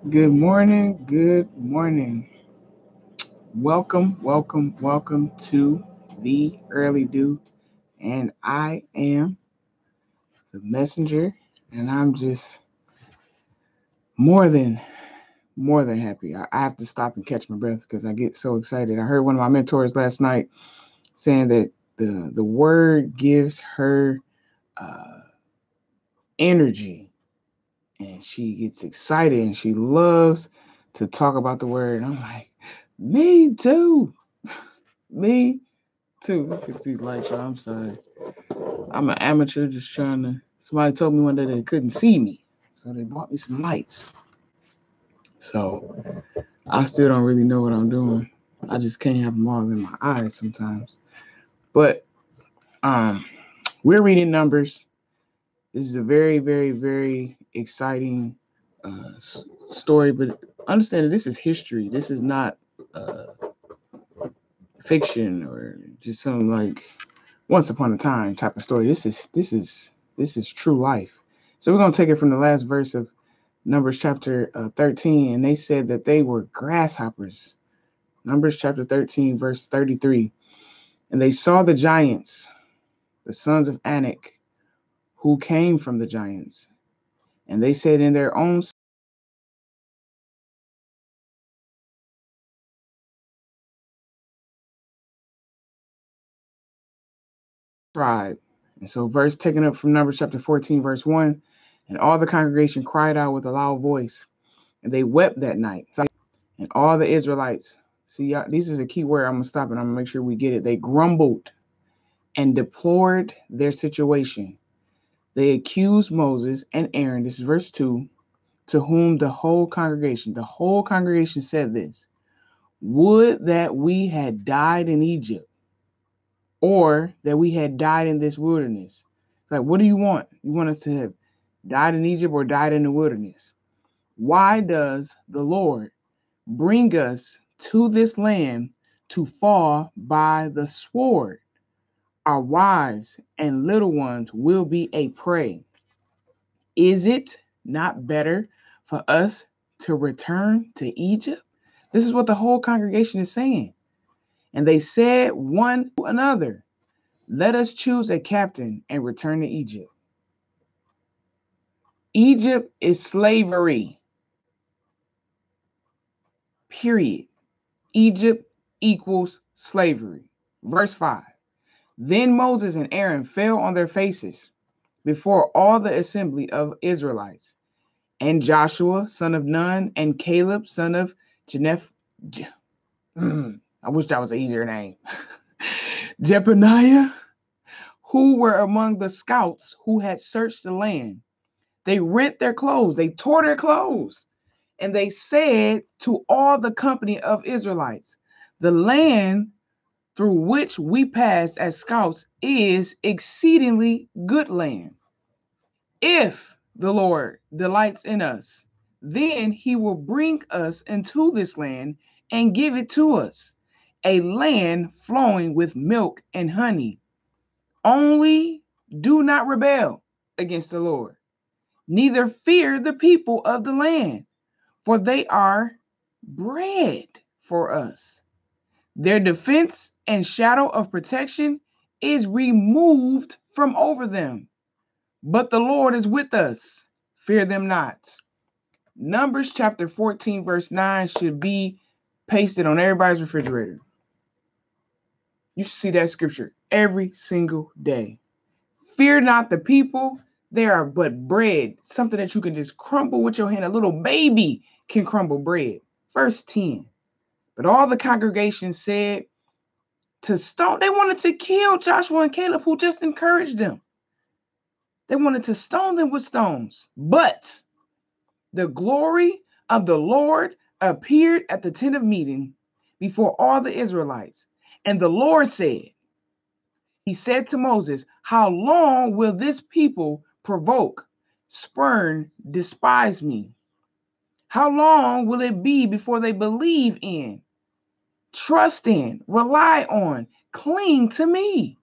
Good morning. Good morning. Welcome to the Early Dew. And I am the messenger, and I'm just more than more than happy. I have to stop and catch my breath because I get so excited. I heard one of my mentors last night saying that the word gives her uh, energy, and she gets excited and she loves to talk about the word. And I'm like, me too. Me too. Let me fix these lights, y'all. I'm sorry. I'm an amateur just trying to. Somebody told me one day they couldn't see me. So they bought me some lights. So I still don't really know what I'm doing. I just can't have them all in my eyes sometimes. But um we're reading Numbers. This is a very exciting story, but understand that this is history. This is not uh, fiction or just some like once upon a time type of story. This is true life. So we're gonna take it from the last verse of Numbers chapter 13, and they said that they were grasshoppers. Numbers chapter 13, verse 33. And they saw the giants, the sons of Anak, who came from the giants. And they said in their own tribe. And so, verse taken up from Numbers chapter 14, verse 1. And all the congregation cried out with a loud voice, and they wept that night. And all the Israelites, see, y'all, this is a key word. I'm going to stop and I'm going to make sure we get it. They grumbled and deplored their situation. They accused Moses and Aaron, this is verse 2, to whom the whole congregation said this: would that we had died in Egypt, or that we had died in this wilderness. It's like, what do you want? You want us to have died in Egypt or died in the wilderness? Why does the Lord bring us to this land to fall by the sword? Our wives and little ones will be a prey. Is it not better for us to return to Egypt? This is what the whole congregation is saying. And they said one to another, let us choose a captain and return to Egypt. Egypt is slavery, period. Egypt equals slavery. Verse 5. Then Moses and Aaron fell on their faces before all the assembly of Israelites, and Joshua, son of Nun, and Caleb, son of Jeneph. I wish that was an easier name. Jepaniah, who were among the scouts who had searched the land. They rent their clothes, they tore their clothes, and they said to all the company of Israelites, the land through which we passed as scouts is exceedingly good land. If the Lord delights in us, then he will bring us into this land and give it to us, a land flowing with milk and honey. Only do not rebel against the Lord, neither fear the people of the land, for they are bread for us. Their defense and shadow of protection is removed from over them. But the Lord is with us. Fear them not. Numbers chapter 14, verse 9 should be pasted on everybody's refrigerator. You should see that scripture every single day. Fear not the people, they are but bread, something that you can just crumble with your hand. A little baby can crumble bread. Verse 10. But all the congregation said to stone, they wanted to kill Joshua and Caleb, who just encouraged them. They wanted to stone them with stones. But the glory of the Lord appeared at the tent of meeting before all the Israelites. And the Lord said, he said to Moses, how long will this people provoke, spurn, despise me? How long will it be before they believe in, trust in, rely on, cling to me?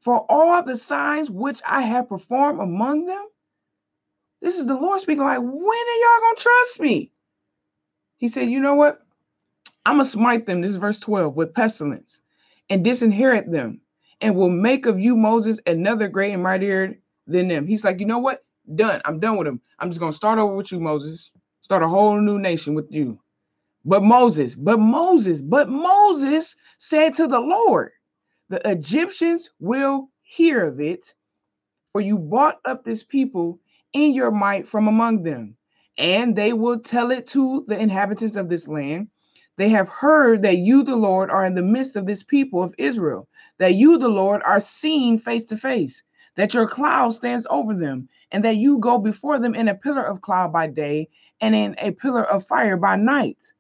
For all the signs which I have performed among them? This is the Lord speaking like, when are y'all going to trust me? He said, you know what? I'm going to smite them, this is verse 12, with pestilence and disinherit them, and will make of you, Moses, another great and mightier than them. He's like, you know what? Done. I'm done with them. I'm just going to start over with you, Moses. Start a whole new nation with you. But Moses said to the Lord, the Egyptians will hear of it, for you brought up this people in your might from among them, and they will tell it to the inhabitants of this land. They have heard that you, the Lord, are in the midst of this people of Israel, that you, the Lord, are seen face to face, that your cloud stands over them, and that you go before them in a pillar of cloud by day and in a pillar of fire by night.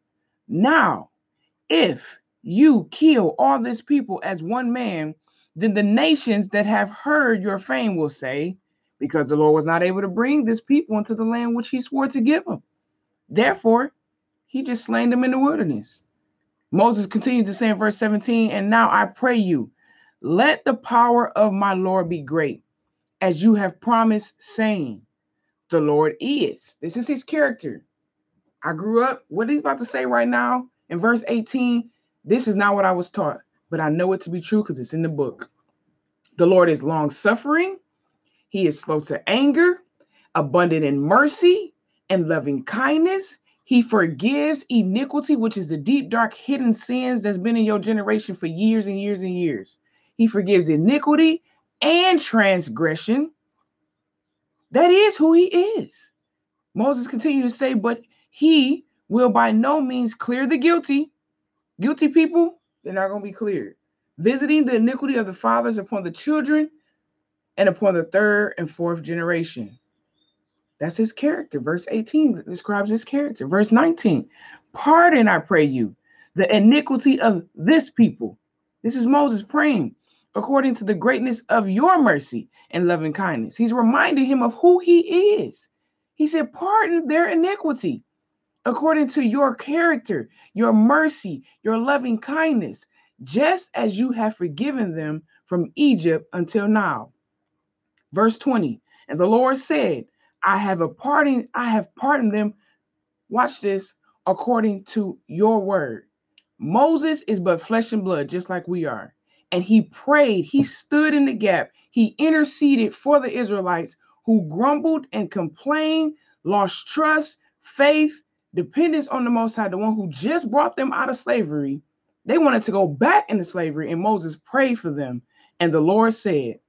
Now, if you kill all this people as one man, then the nations that have heard your fame will say, because the Lord was not able to bring this people into the land which he swore to give them. Therefore, he just slain them in the wilderness. Moses continued to say in verse 17, and now I pray you, let the power of my Lord be great, as you have promised, saying, the Lord is. This is his character. I grew up, what he's about to say right now in verse 18, this is not what I was taught, but I know it to be true because it's in the book. The Lord is long suffering. He is slow to anger, abundant in mercy and loving kindness. He forgives iniquity, which is the deep, dark, hidden sins that's been in your generation for years and years and years. He forgives iniquity and transgression. That is who he is. Moses continued to say, but he will by no means clear the guilty. Guilty people, they're not going to be cleared. Visiting the iniquity of the fathers upon the children and upon the third and fourth generation. That's his character. Verse 18 describes his character. Verse 19, pardon, I pray you, the iniquity of this people. This is Moses praying according to the greatness of your mercy and loving kindness. He's reminding him of who he is. He said, pardon their iniquity according to your character, your mercy, your loving kindness, just as you have forgiven them from Egypt until now. Verse 20, and the Lord said, I have pardoned them, watch this, according to your word. Moses is but flesh and blood, just like we are. And he prayed, he stood in the gap, he interceded for the Israelites who grumbled and complained, lost trust, faith, dependence on the Most High, the one who just brought them out of slavery. They wanted to go back into slavery, and Moses prayed for them. And the Lord said,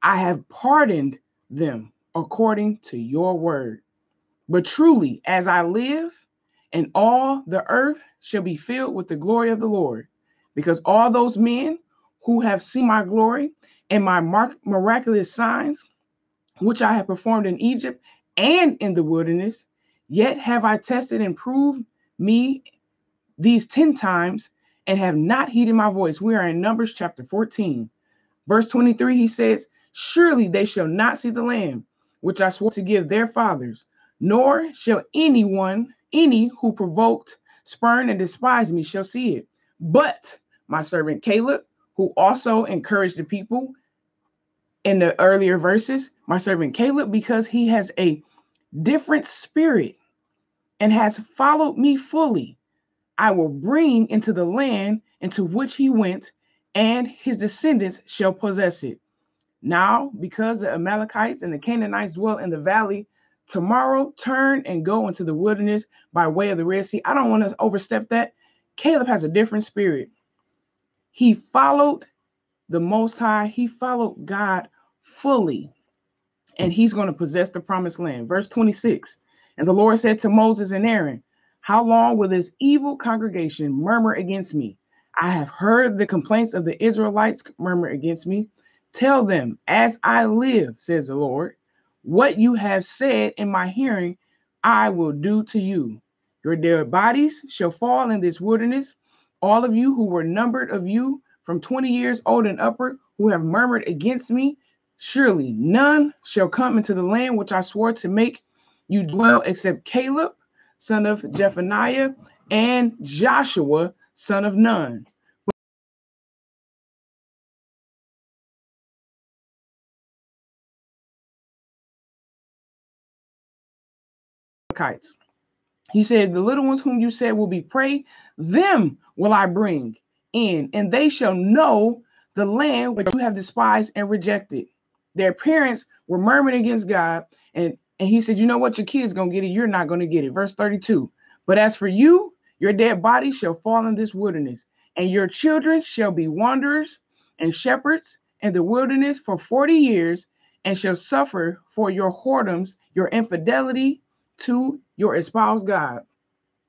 I have pardoned them according to your word. But truly, as I live, and all the earth shall be filled with the glory of the Lord, because all those men who have seen my glory and my miraculous signs, which I have performed in Egypt and in the wilderness, yet have I tested and proved me these 10 times and have not heeded my voice. We are in Numbers chapter 14. Verse 23, he says, surely they shall not see the land which I swore to give their fathers, nor shall any who provoked, spurn, and despised me shall see it. But my servant Caleb, who also encouraged the people in the earlier verses, my servant Caleb, because he has a different spirit and has followed me fully, I will bring into the land into which he went, and his descendants shall possess it. Now, because the Amalekites and the Canaanites dwell in the valley, tomorrow turn and go into the wilderness by way of the Red Sea. I don't want to overstep that. Caleb has a different spirit. He followed the Most High. He followed God fully, and he's going to possess the promised land. Verse 26, and the Lord said to Moses and Aaron, how long will this evil congregation murmur against me? I have heard the complaints of the Israelites murmur against me. Tell them, as I live, says the Lord, what you have said in my hearing, I will do to you. Your dead bodies shall fall in this wilderness. All of you who were numbered of you from 20 years old and upward, who have murmured against me, surely none shall come into the land which I swore to make you dwell, except Caleb, son of Jephunneh, and Joshua, son of Nun. He said, the little ones whom you said will be prey, them will I bring in, and they shall know the land which you have despised and rejected. Their parents were murmuring against God, and he said, you know what? Your kid's going to get it. You're not going to get it. Verse 32. But as for you, your dead body shall fall in this wilderness, and your children shall be wanderers and shepherds in the wilderness for 40 years, and shall suffer for your whoredoms, your infidelity to your espoused God,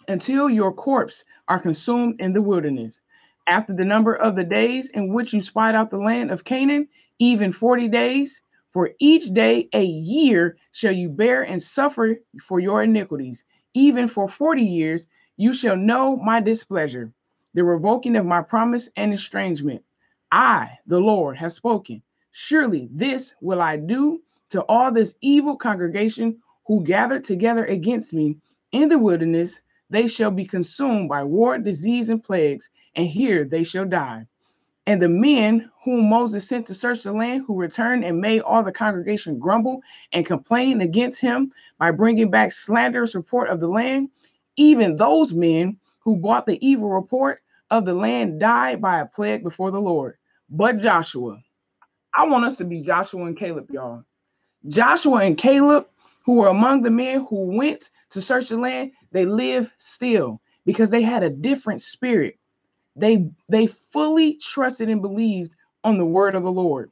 until your corpse are consumed in the wilderness. After the number of the days in which you spied out the land of Canaan, even 40 days, for each day a year shall you bear and suffer for your iniquities. Even for 40 years you shall know my displeasure, the revoking of my promise and estrangement. I, the Lord, have spoken. Surely this will I do to all this evil congregation who gathered together against me in the wilderness. They shall be consumed by war, disease, and plagues, and here they shall die. And the men whom Moses sent to search the land, who returned and made all the congregation grumble and complain against him by bringing back slanderous report of the land, even those men who brought the evil report of the land died by a plague before the Lord. But Joshua, I want us to be Joshua and Caleb, y'all. Joshua and Caleb, who were among the men who went to search the land, they lived still because they had a different spirit. They fully trusted and believed on the word of the Lord.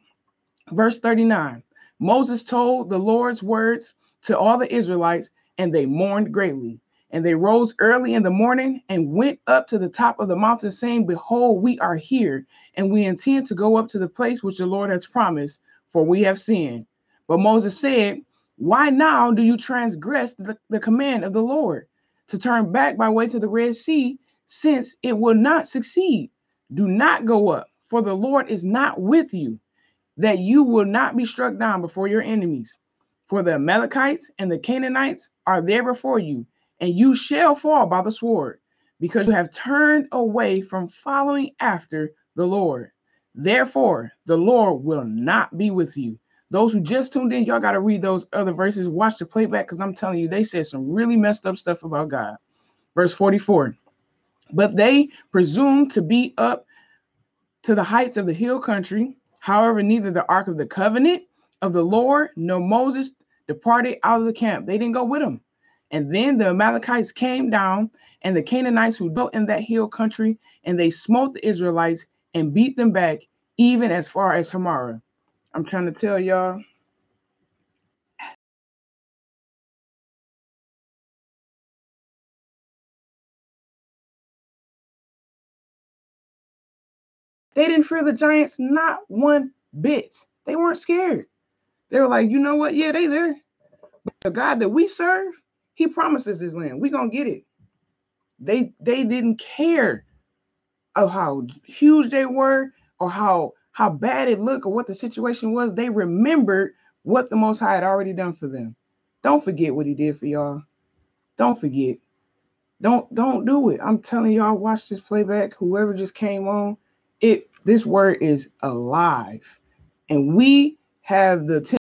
Verse 39. Moses told the Lord's words to all the Israelites, and they mourned greatly. And they rose early in the morning and went up to the top of the mountain, saying, behold, we are here, and we intend to go up to the place which the Lord has promised, for we have sinned. But Moses said, why now do you transgress the command of the Lord to turn back by way to the Red Sea, since it will not succeed? Do not go up, for the Lord is not with you, that you will not be struck down before your enemies. For the Amalekites and the Canaanites are there before you, and you shall fall by the sword, because you have turned away from following after the Lord. Therefore, the Lord will not be with you. Those who just tuned in, y'all got to read those other verses. Watch the playback, because I'm telling you, they said some really messed up stuff about God. Verse 44. But they presumed to be up to the heights of the hill country. However, neither the ark of the covenant of the Lord nor Moses departed out of the camp. They didn't go with him. And then the Amalekites came down, and the Canaanites who dwelt in that hill country, and they smote the Israelites and beat them back, even as far as Hamarah. I'm trying to tell y'all, they didn't fear the giants not one bit. They weren't scared. They were like, you know what? Yeah, they there. The God that we serve, he promises his land. We gonna get it. They didn't care of how huge they were or how bad it looked or what the situation was. They remembered what the Most High had already done for them. Don't forget what he did for y'all. Don't forget. Don't do it. I'm telling y'all, watch this playback. Whoever just came on, this word is alive. And we have the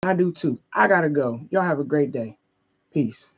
I do too. I gotta go. Y'all have a great day. Peace.